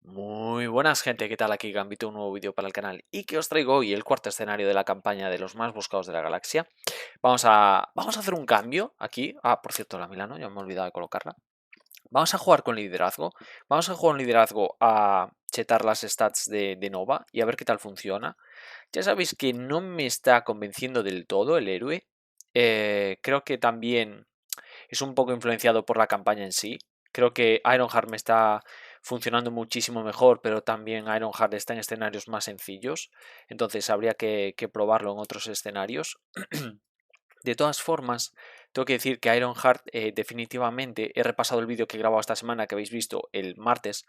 Muy buenas gente, ¿qué tal? Aquí Gambito, un nuevo vídeo para el canal y que os traigo hoy el cuarto escenario de la campaña de los más buscados de la galaxia. Vamos a hacer un cambio aquí. Por cierto, la Milano, ya me he olvidado de colocarla. Vamos a jugar con liderazgo. Vamos a jugar un liderazgo a chetar las stats de Nova y a ver qué tal funciona. Ya sabéis que no me está convenciendo del todo el héroe. Creo que también es un poco influenciado por la campaña en sí. Creo que Ironheart me está funcionando muchísimo mejor, pero también Ironheart está en escenarios más sencillos, entonces habría que probarlo en otros escenarios. De todas formas, tengo que decir que Ironheart definitivamente he repasado el vídeo que he grabado esta semana, que habéis visto el martes,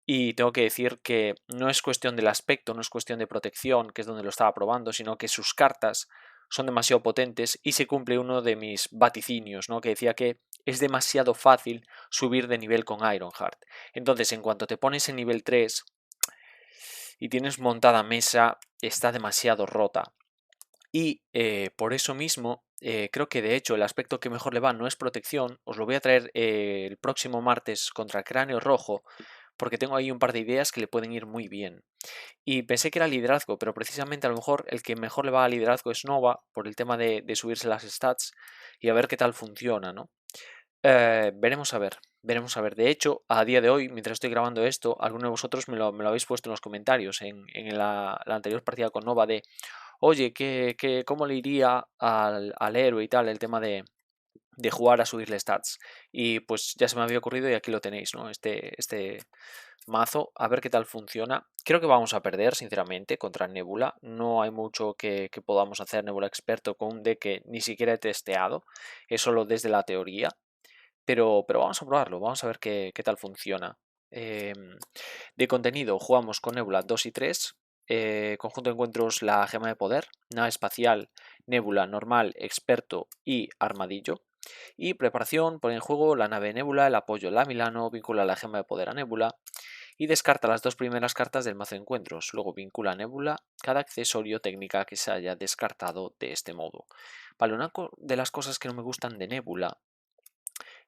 y tengo que decir que no es cuestión del aspecto, no es cuestión de protección, que es donde lo estaba probando, sino que sus cartas son demasiado potentes y se cumple uno de mis vaticinios, ¿no? Que decía que es demasiado fácil subir de nivel con Ironheart. Entonces, en cuanto te pones en nivel 3 y tienes montada mesa, está demasiado rota. Y por eso mismo, creo que de hecho el aspecto que mejor le va no es protección. Os lo voy a traer el próximo martes contra Cráneo Rojo, porque tengo ahí un par de ideas que le pueden ir muy bien. Y pensé que era liderazgo, pero precisamente a lo mejor el que mejor le va a liderazgo es Nova, por el tema de subirse las stats y a ver qué tal funciona, ¿no? Veremos a ver, veremos a ver. De hecho, a día de hoy, mientras estoy grabando esto, alguno de vosotros me lo habéis puesto en los comentarios en la anterior partida con Nova de, oye, ¿cómo le iría al héroe y tal el tema de jugar a subirle stats? Y pues ya se me había ocurrido y aquí lo tenéis, ¿no? Este mazo, a ver qué tal funciona. Creo que vamos a perder, sinceramente, contra Nebula. No hay mucho que podamos hacer Nebula Experto con un deck que ni siquiera he testeado. Es solo desde la teoría. Pero vamos a probarlo, vamos a ver qué tal funciona. De contenido, jugamos con Nebula 2 y 3. Conjunto de encuentros, la gema de poder, nave espacial, Nebula, normal, experto y armadillo. Y preparación, pone en juego la nave Nebula, el apoyo la Milano, vincula la gema de poder a Nebula y descarta las dos primeras cartas del mazo de encuentros. Luego vincula a Nebula cada accesorio técnica que se haya descartado de este modo. Vale, una de las cosas que no me gustan de Nebula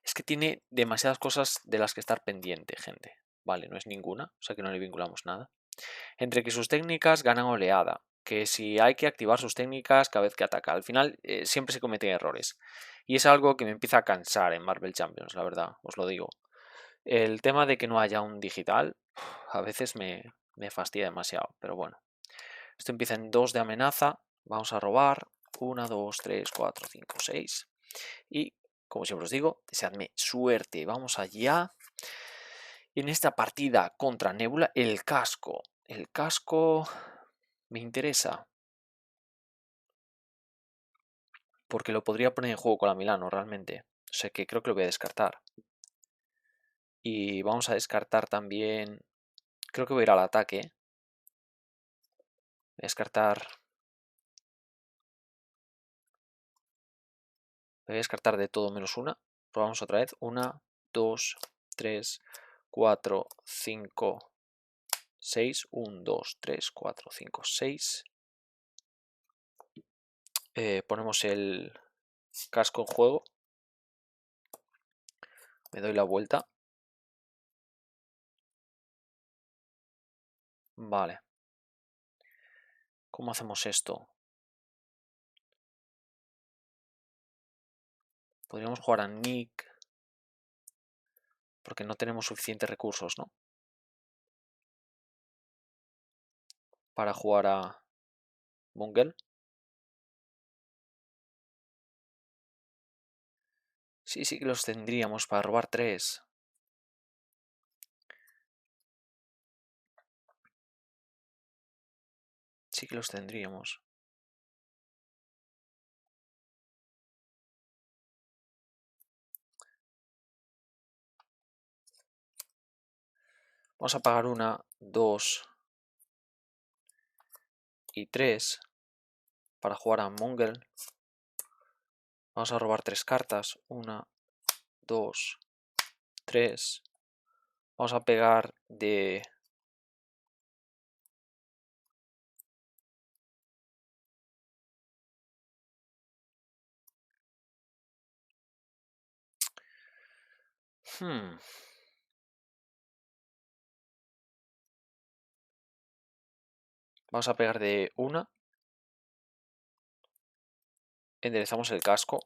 es que tiene demasiadas cosas de las que estar pendiente, gente. Vale, no es ninguna, o sea que no le vinculamos nada. Entre que sus técnicas ganan oleada, que si hay que activar sus técnicas cada vez que ataca. Al final siempre se cometen errores. Y es algo que me empieza a cansar en Marvel Champions, la verdad, os lo digo. El tema de que no haya un digital a veces me fastidia demasiado, pero bueno. Esto empieza en 2 de amenaza. Vamos a robar. 1, 2, 3, 4, 5, 6. Y, como siempre os digo, deseadme suerte. Vamos allá. En esta partida contra Nebula, el casco. El casco me interesa. Porque lo podría poner en juego con la Milano, realmente. O sea que creo que lo voy a descartar. Y vamos a descartar también... Creo que voy a ir al ataque. Voy a descartar... Voy a descartar de todo menos una. Probamos otra vez. 1, 2, 3, 4, 5, 6. 1, 2, 3, 4, 5, 6. Ponemos el casco en juego. Me doy la vuelta. Vale. ¿Cómo hacemos esto? Podríamos jugar a Nick. Porque no tenemos suficientes recursos, ¿no? Para jugar a Bungle. Sí, sí que los tendríamos para robar 3. Sí que los tendríamos. Vamos a pagar 1, 2 y 3 para jugar a Bungle. Vamos a robar 3 cartas. 1, 2, 3. Vamos a pegar de... Vamos a pegar de una. Enderezamos el casco.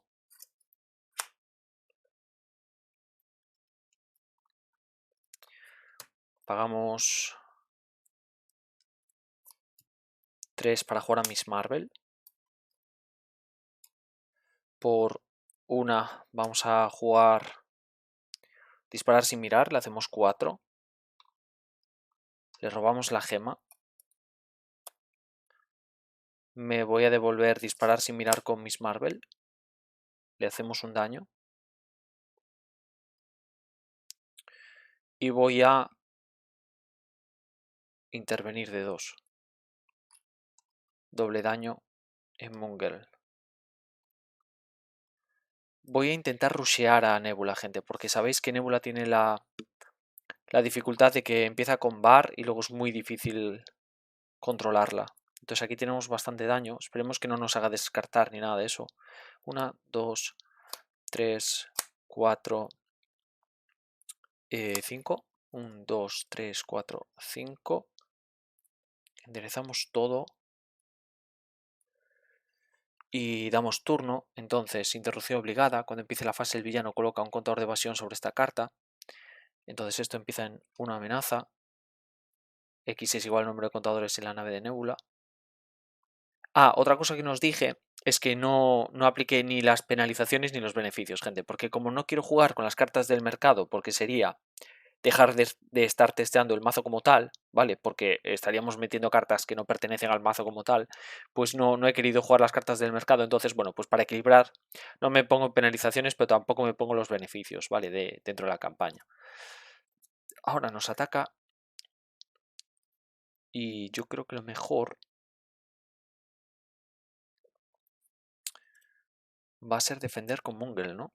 Pagamos 3 para jugar a Miss Marvel. Por una vamos a jugar disparar sin mirar, le hacemos 4. Le robamos la gema. Me voy a devolver disparar sin mirar con Miss Marvel. Le hacemos un daño. Y voy a intervenir de 2. Doble daño en Moon Girl. Voy a intentar rushear a Nebula, gente, porque sabéis que Nebula tiene la dificultad de que empieza con bar y luego es muy difícil controlarla. Entonces aquí tenemos bastante daño. Esperemos que no nos haga descartar ni nada de eso. 1, 2, 3, 4, 5. 1, 2, 3, 4, 5. Enderezamos todo. Y damos turno. Entonces, interrupción obligada. Cuando empiece la fase, el villano coloca un contador de evasión sobre esta carta. Entonces esto empieza en una amenaza. X es igual al número de contadores en la nave de Nebula. Ah, otra cosa que nos dije es que no apliqué ni las penalizaciones ni los beneficios, gente, porque como no quiero jugar con las cartas del mercado, porque sería dejar de estar testeando el mazo como tal, ¿vale? Porque estaríamos metiendo cartas que no pertenecen al mazo como tal, pues no he querido jugar las cartas del mercado, entonces, bueno, pues para equilibrar no me pongo penalizaciones, pero tampoco me pongo los beneficios, ¿vale? Dentro de la campaña. Ahora nos ataca y yo creo que lo mejor va a ser defender con Mungel, ¿no?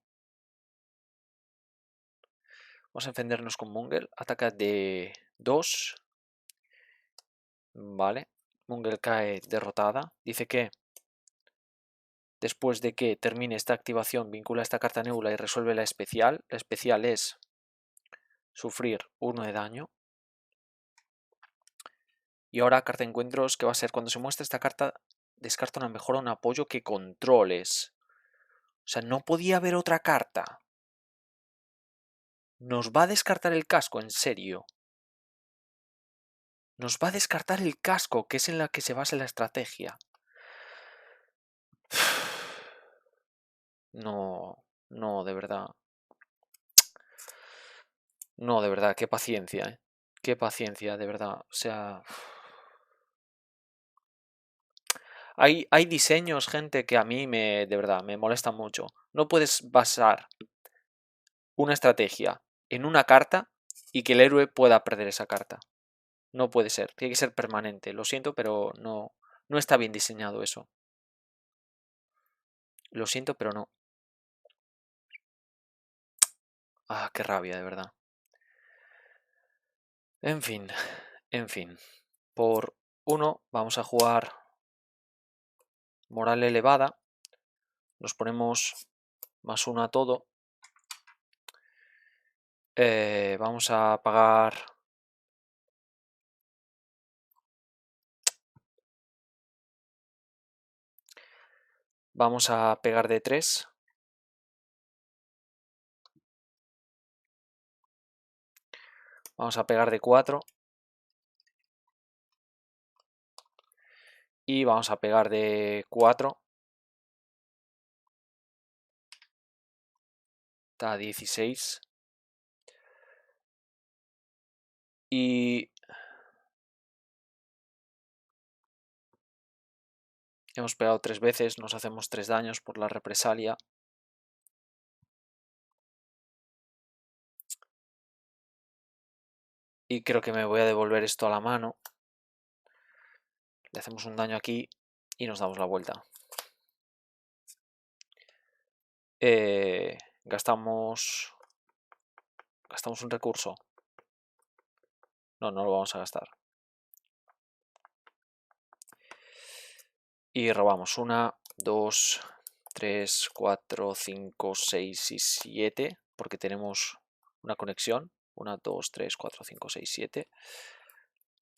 Vamos a defendernos con Mungel. Ataca de 2. Vale. Mungel cae derrotada. Dice que después de que termine esta activación, vincula esta carta a Nebula y resuelve la especial. La especial es sufrir 1 de daño. Y ahora carta de encuentros, que va a ser cuando se muestra esta carta, descarta una mejora o un apoyo que controles. O sea, no podía haber otra carta. Nos va a descartar el casco, en serio. Nos va a descartar el casco, que es en la que se basa la estrategia. No, no, de verdad. No, de verdad, qué paciencia, ¿eh? Qué paciencia, de verdad. O sea... Hay diseños, gente, que a mí de verdad, me molestan mucho. No puedes basar una estrategia en una carta y que el héroe pueda perder esa carta. No puede ser, tiene que ser permanente. Lo siento, pero no está bien diseñado eso. Lo siento, pero no. Ah, qué rabia, de verdad. En fin, en fin. Por 1 vamos a jugar moral elevada. Nos ponemos +1 a todo. Vamos a pagar... Vamos a pegar de 3. Vamos a pegar de 4. Y vamos a pegar de 4. Está 16. Y hemos pegado 3 veces. Nos hacemos 3 daños por la represalia. Y creo que me voy a devolver esto a la mano. Le hacemos un daño aquí y nos damos la vuelta. Gastamos un recurso. No lo vamos a gastar. Y robamos 1, 2, 3, 4, 5, 6 y 7. Porque tenemos una conexión. 1, 2, 3, 4, 5, 6, 7.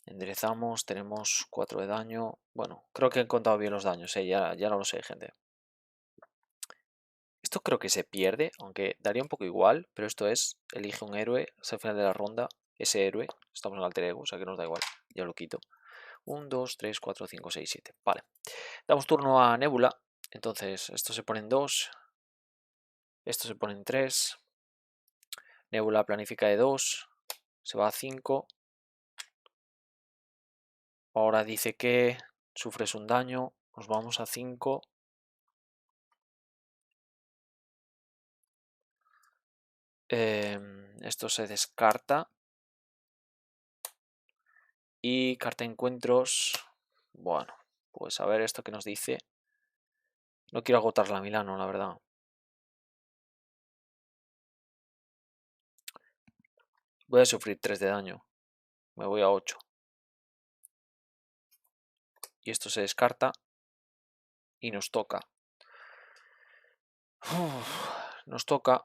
Enderezamos, tenemos 4 de daño. Bueno, creo que he contado bien los daños, ya no lo sé, gente. Esto creo que se pierde, aunque daría un poco igual, pero esto es, elige un héroe hasta el final de la ronda, ese héroe, estamos en alter ego, o sea que nos da igual, ya lo quito. 1, 2, 3, 4, 5, 6, 7, vale. Damos turno a Nebula, entonces esto se pone en 2, esto se pone en 3, Nebula planifica de 2, se va a 5, ahora dice que sufres un daño, nos vamos a 5, esto se descarta. Y carta de encuentros. Bueno, pues a ver esto que nos dice. No quiero agotar la Milano, la verdad. Voy a sufrir 3 de daño. Me voy a 8. Y esto se descarta. Y nos toca. Nos toca.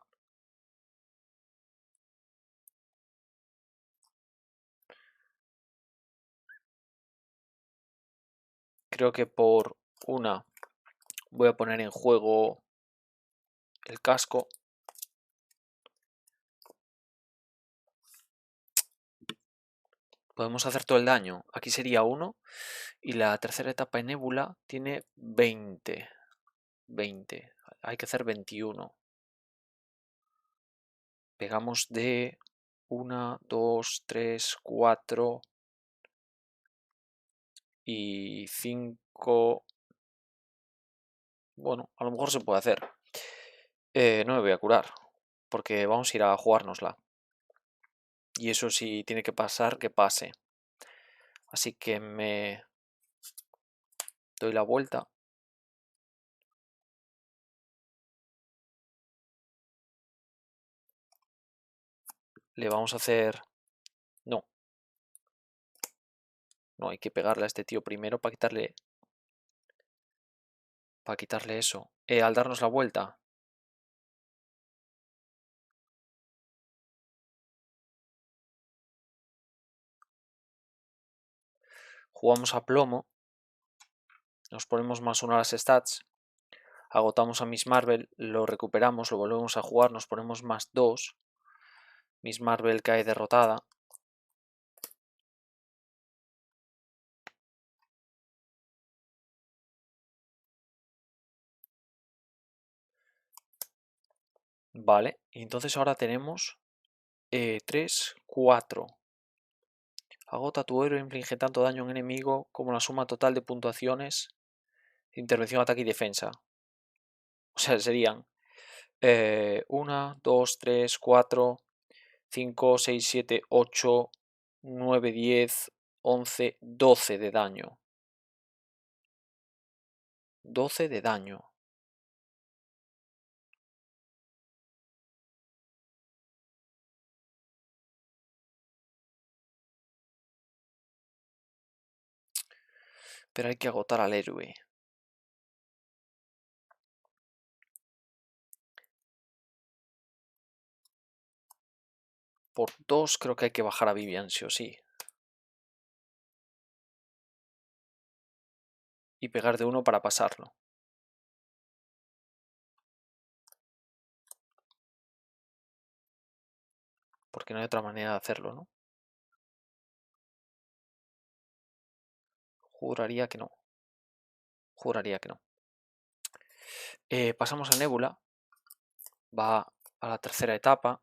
Creo que por una voy a poner en juego el casco. Podemos hacer todo el daño. Aquí sería 1. Y la tercera etapa en Nebula tiene 20. 20. Hay que hacer 21. Pegamos de 1, 2, 3, 4 y 5. Bueno, a lo mejor se puede hacer. No me voy a curar, porque vamos a ir a jugárnosla. Y eso sí tiene que pasar, que pase. Así que me doy la vuelta. Le vamos a hacer... No. No, hay que pegarle a este tío primero para quitarle... Para quitarle eso. Al darnos la vuelta. Jugamos a plomo. Nos ponemos +1 a las stats. Agotamos a Miss Marvel. Lo recuperamos, lo volvemos a jugar. Nos ponemos +2. Miss Marvel cae derrotada. Vale, y entonces ahora tenemos 3, 4. Agota tu héroe, inflige tanto daño a un enemigo como la suma total de puntuaciones de intervención, ataque y defensa. O sea, serían 1, 2, 3, 4, 5, 6, 7, 8, 9, 10, 11, 12 de daño. 12 de daño. Pero hay que agotar al héroe. Por 2 creo que hay que bajar a Vivian, sí o sí. Y pegar de 1 para pasarlo. Porque no hay otra manera de hacerlo, ¿no? Juraría que no. Juraría que no. Pasamos a Nebula. Va a la tercera etapa.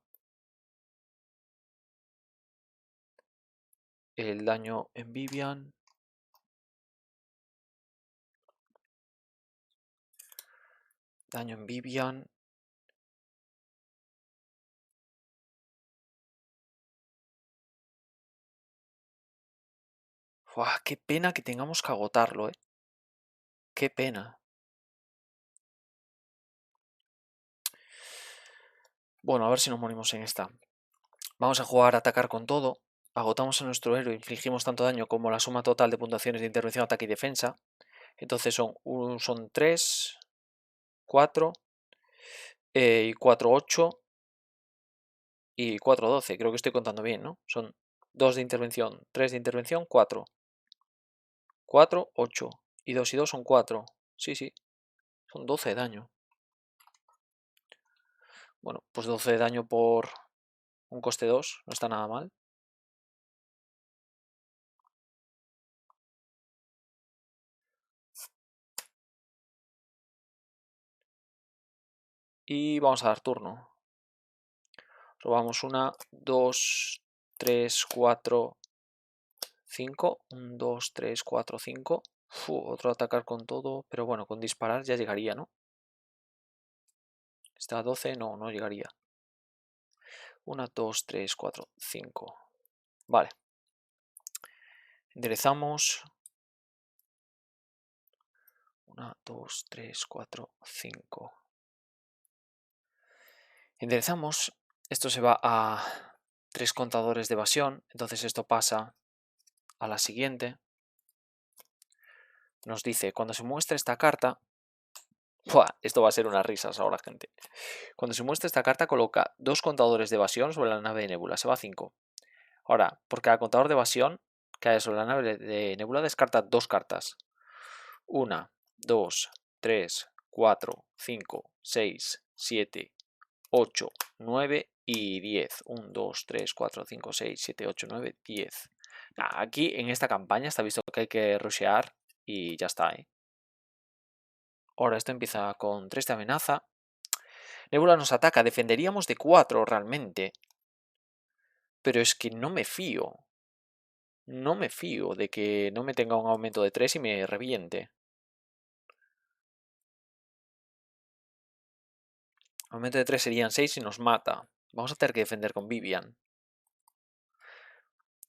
El daño en Vivian. Daño en Vivian. Uah, qué pena que tengamos que agotarlo, Qué pena. Bueno, a ver si nos morimos en esta. Vamos a jugar a atacar con todo. Agotamos a nuestro héroe, infligimos tanto daño como la suma total de puntuaciones de intervención, ataque y defensa. Entonces son 3, 4 y 4, 8 y 4, 12. Creo que estoy contando bien, ¿no? Son 2 de intervención, 3 de intervención, 4. 4, 8. Y 2 y 2 son 4. Sí, sí. Son 12 de daño. Bueno, pues 12 de daño por un coste 2. No está nada mal. Y vamos a dar turno. Robamos 1, 2, 3, 4, 5. 1, 2, 3, 4, 5. Otro atacar con todo. Pero bueno, con disparar ya llegaría, ¿no? Está a 12. No, no llegaría. 1, 2, 3, 4, 5. Vale. Enderezamos. 1, 2, 3, 4, 5. Enderezamos. Esto se va a 3 contadores de evasión. Entonces esto pasa a la siguiente. Nos dice, cuando se muestre esta carta... ¡Buah! Esto va a ser unas risas ahora, gente. Cuando se muestre esta carta, coloca 2 contadores de evasión sobre la nave de Nebula. Se va a 5. Ahora, por cada contador de evasión que haya sobre la nave de Nebula, descarta 2 cartas. 1, 2, 3, 4, 5, 6, 7, 8, 9 y 10. 1, 2, 3, 4, 5, 6, 7, 8, 9, 10. Aquí en esta campaña está visto que hay que rushear y ya está, ¿eh? Ahora esto empieza con 3 de amenaza. Nebula nos ataca. Defenderíamos de 4 realmente. Pero es que no me fío. No me fío de que no me tenga un aumento de 3 y me reviente. Aumento de 3 serían 6 y nos mata. Vamos a tener que defender con Vivian.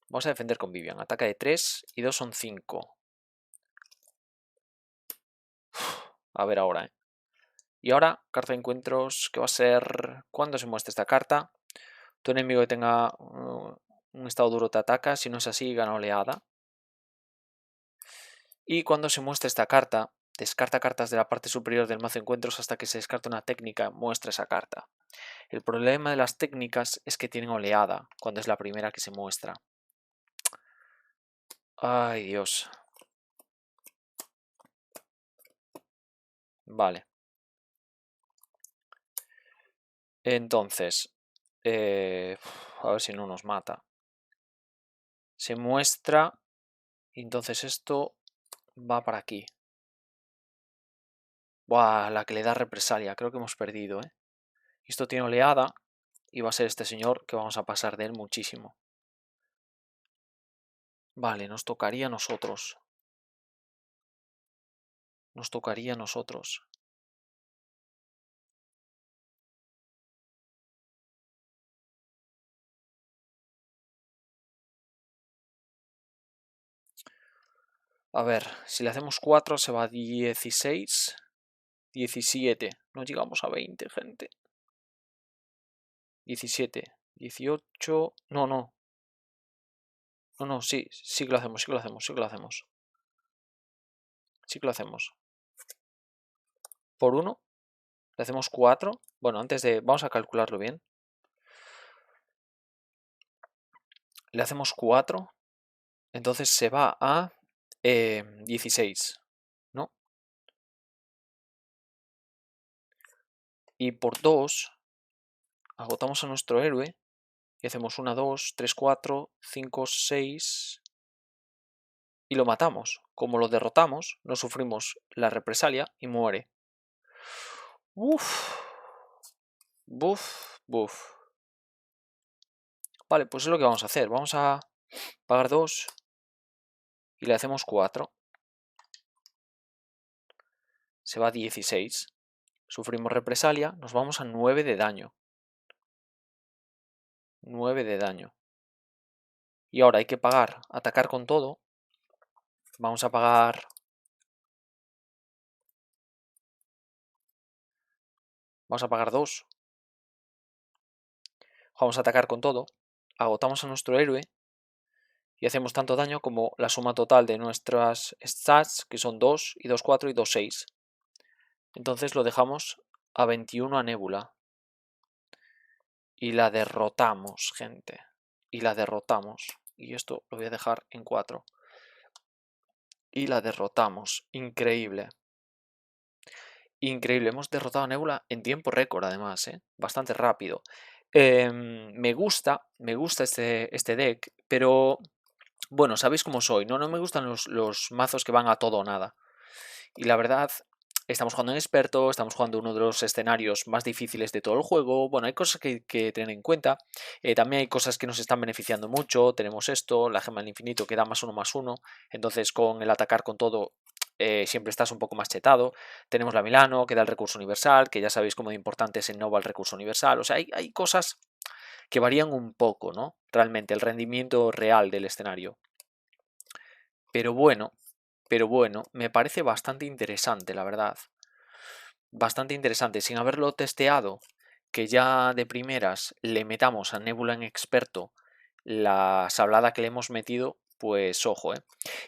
Vamos a defender con Vivian. Ataca de 3 y 2 son 5. A ver ahora, ¿eh? Y ahora, carta de encuentros, que va a ser cuando se muestre esta carta. Tu enemigo que tenga un estado duro te ataca. Si no es así, gana oleada. Y cuando se muestre esta carta, descarta cartas de la parte superior del mazo de encuentros hasta que se descarta una técnica, muestra esa carta. El problema de las técnicas es que tienen oleada cuando es la primera que se muestra. Ay, Dios. Vale. Entonces, a ver si no nos mata. Se muestra, y entonces esto va para aquí. Buah, la que le da represalia. Creo que hemos perdido, ¿eh? Esto tiene oleada y va a ser este señor que vamos a pasar de él muchísimo. Vale, nos tocaría a nosotros. Nos tocaría a nosotros. A ver, si le hacemos 4 se va a 16, 17. No llegamos a 20, gente. 17, 18... No, no. No, no, sí, sí que lo hacemos, sí que lo hacemos, sí que lo hacemos. Sí que lo hacemos. Por 1, le hacemos 4. Bueno, antes de... Vamos a calcularlo bien. Le hacemos 4. Entonces se va a 16, ¿no? Y por 2 agotamos a nuestro héroe y hacemos 1, 2, 3, 4, 5, 6 y lo matamos. Como lo derrotamos, no sufrimos la represalia y muere. Uf. Buf, buf. Vale, pues es lo que vamos a hacer. Vamos a pagar 2 y le hacemos 4. Se va a 16. Sufrimos represalia, nos vamos a 9 de daño. 9 de daño. Y ahora hay que pagar, atacar con todo. Vamos a pagar... Vamos a pagar 2. Vamos a atacar con todo. Agotamos a nuestro héroe. Y hacemos tanto daño como la suma total de nuestras stats, que son 2 y 2, 4 y 2, 6. Entonces lo dejamos a 21 a Nebula. Y la derrotamos, gente. Y la derrotamos. y esto lo voy a dejar en 4. Y la derrotamos. Increíble. Increíble. Hemos derrotado a Nebula en tiempo récord, además, ¿eh? Bastante rápido. Me gusta este deck, pero bueno, sabéis cómo soy, ¿no? No me gustan los mazos que van a todo o nada. Y la verdad, estamos jugando en experto, estamos jugando uno de los escenarios más difíciles de todo el juego. Bueno, hay cosas que tener en cuenta. También hay cosas que nos están beneficiando mucho. Tenemos esto, la gema del infinito que da +1/+1. Entonces con el atacar con todo siempre estás un poco más chetado. Tenemos la Milano que da el recurso universal, que ya sabéis cómo de importante es en Nova el recurso universal. O sea, hay cosas que varían un poco, ¿no? Realmente el rendimiento real del escenario. Pero bueno, me parece bastante interesante, la verdad. Bastante interesante, sin haberlo testeado, que ya de primeras le metamos a Nebula en experto la sablada que le hemos metido, pues ojo, ¿eh?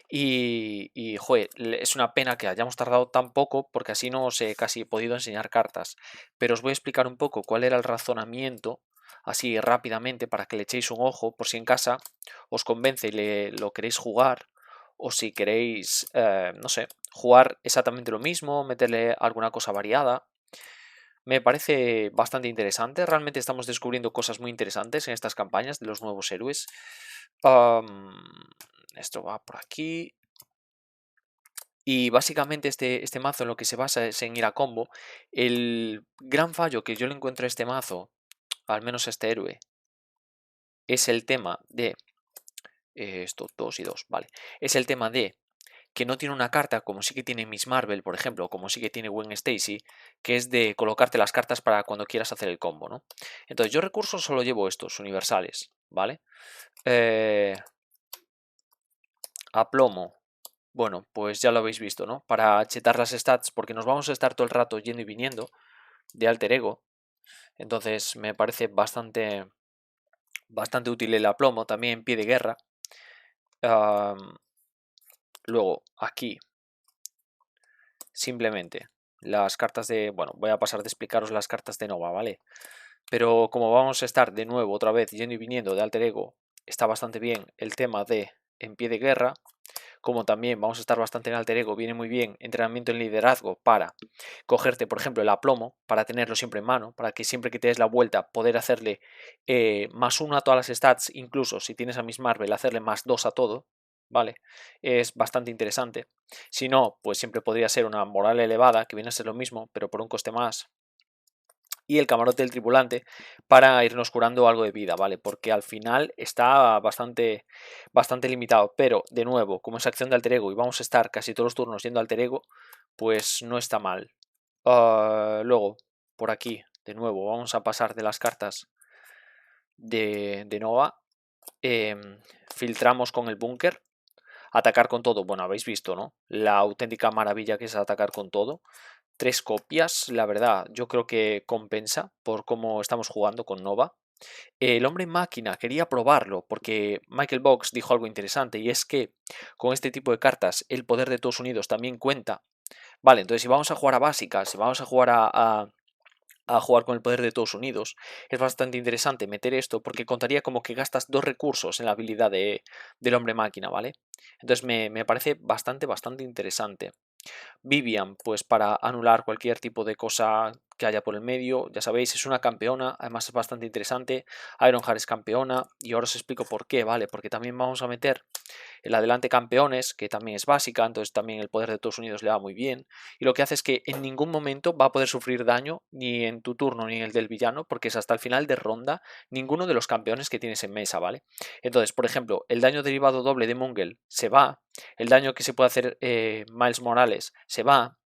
Y joder, es una pena que hayamos tardado tan poco, porque así no os he casi podido enseñar cartas. Pero os voy a explicar un poco cuál era el razonamiento, así rápidamente, para que le echéis un ojo, por si en casa os convence y lo queréis jugar, o si queréis, no sé, jugar exactamente lo mismo, meterle alguna cosa variada. Me parece bastante interesante, realmente estamos descubriendo cosas muy interesantes en estas campañas de los nuevos héroes. Esto va por aquí. Y básicamente este mazo en lo que se basa es en ir a combo. El gran fallo que yo le encuentro a este mazo, al menos a este héroe, es el tema de... esto, 2 y 2, vale. Es el tema de que no tiene una carta, como sí que tiene Miss Marvel, por ejemplo, como sí que tiene Gwen Stacy, que es de colocarte las cartas para cuando quieras hacer el combo, ¿no? Entonces, yo recursos solo llevo estos, universales, ¿vale? Aplomo. Bueno, pues ya lo habéis visto, ¿no? Para chetar las stats, porque nos vamos a estar todo el rato yendo y viniendo de alter ego. Entonces, me parece bastante útil el aplomo, también pie de guerra. Luego, aquí, simplemente las cartas de... Bueno, voy a pasar de explicaros las cartas de Nova, ¿vale? Pero como vamos a estar de nuevo otra vez yendo y viniendo de alter ego, está bastante bien el tema de en pie de guerra. Como también vamos a estar bastante en alter ego, viene muy bien entrenamiento en liderazgo para cogerte, por ejemplo, el aplomo, para tenerlo siempre en mano, para que siempre que te des la vuelta poder hacerle +1 a todas las stats, incluso si tienes a Miss Marvel, hacerle +2 a todo, ¿vale? Es bastante interesante. Si no, pues siempre podría ser una moral elevada, que viene a ser lo mismo, pero por un coste más. Y el camarote del tripulante para irnos curando algo de vida, ¿vale? Porque al final está bastante limitado, pero de nuevo, como es acción de alter ego y vamos a estar casi todos los turnos yendo alter ego, pues no está mal. Luego, por aquí, de nuevo, vamos a pasar de las cartas de Nova. Filtramos con el búnker. Atacar con todo, bueno, habéis visto, ¿no? La auténtica maravilla que es atacar con todo. 3 copias, la verdad, yo creo que compensa por cómo estamos jugando con Nova. El hombre máquina, quería probarlo porque Michael Box dijo algo interesante y es que con este tipo de cartas el poder de todos unidos también cuenta. Vale, entonces si vamos a jugar a básicas, si vamos a jugar a jugar con el poder de todos unidos, es bastante interesante meter esto porque contaría como que gastas 2 recursos en la habilidad del hombre máquina, ¿vale? Entonces me parece bastante interesante. Vivian, pues para anular cualquier tipo de cosa que haya por el medio, ya sabéis, es una campeona, además es bastante interesante. Ironheart es campeona y ahora os explico por qué, ¿vale? Porque también vamos a meter el adelante campeones, que también es básica, entonces también el poder de todos unidos le va muy bien. Y lo que hace es que en ningún momento va a poder sufrir daño, ni en tu turno ni en el del villano, porque es hasta el final de ronda ninguno de los campeones que tienes en mesa, ¿vale? Entonces, por ejemplo, el daño derivado doble de Mungle se va, el daño que se puede hacer Miles Morales se va,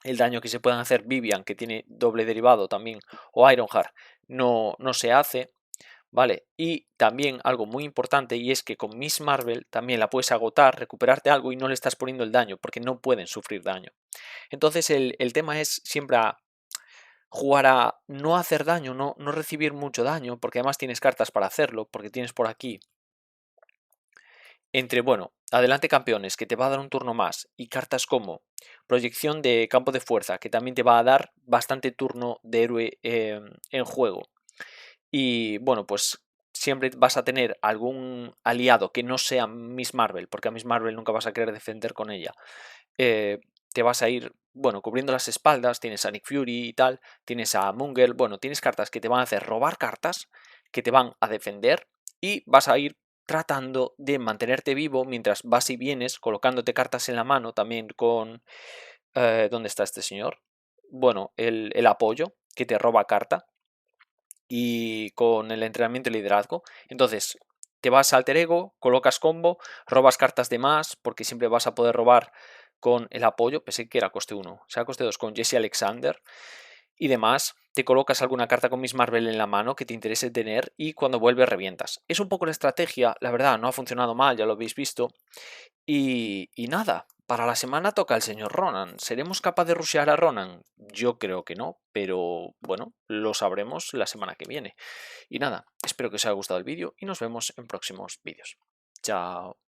el daño que se pueden hacer Vivian, que tiene doble derivado también, o Ironheart, no se hace. Vale, y también algo muy importante y es que con Miss Marvel también la puedes agotar, recuperarte algo y no le estás poniendo el daño porque no pueden sufrir daño. Entonces el tema es siempre a jugar a no hacer daño, no recibir mucho daño, porque además tienes cartas para hacerlo, porque tienes por aquí entre, bueno, adelante campeones, que te va a dar un turno más, y cartas como proyección de campo de fuerza, que también te va a dar bastante turno de héroe en juego. Y bueno, pues siempre vas a tener algún aliado que no sea Miss Marvel, porque a Miss Marvel nunca vas a querer defender con ella. Te vas a ir, bueno, cubriendo las espaldas, tienes a Nick Fury y tal, tienes a Monger, bueno, tienes cartas que te van a hacer robar cartas, que te van a defender y vas a ir tratando de mantenerte vivo mientras vas y vienes, colocándote cartas en la mano también con... ¿dónde está este señor? Bueno, el apoyo que te roba carta y con el entrenamiento y liderazgo. Entonces, te vas a alter ego, colocas combo, robas cartas de más, porque siempre vas a poder robar con el apoyo, pensé que era coste 1, o sea, coste 2 con Jesse Alexander y demás. Te colocas alguna carta con Miss Marvel en la mano que te interese tener y cuando vuelves revientas. Es un poco la estrategia, la verdad, no ha funcionado mal, ya lo habéis visto. Y nada, para la semana toca el señor Ronan. ¿Seremos capaces de rushear a Ronan? Yo creo que no, pero bueno, lo sabremos la semana que viene. Y nada, espero que os haya gustado el vídeo y nos vemos en próximos vídeos. Chao.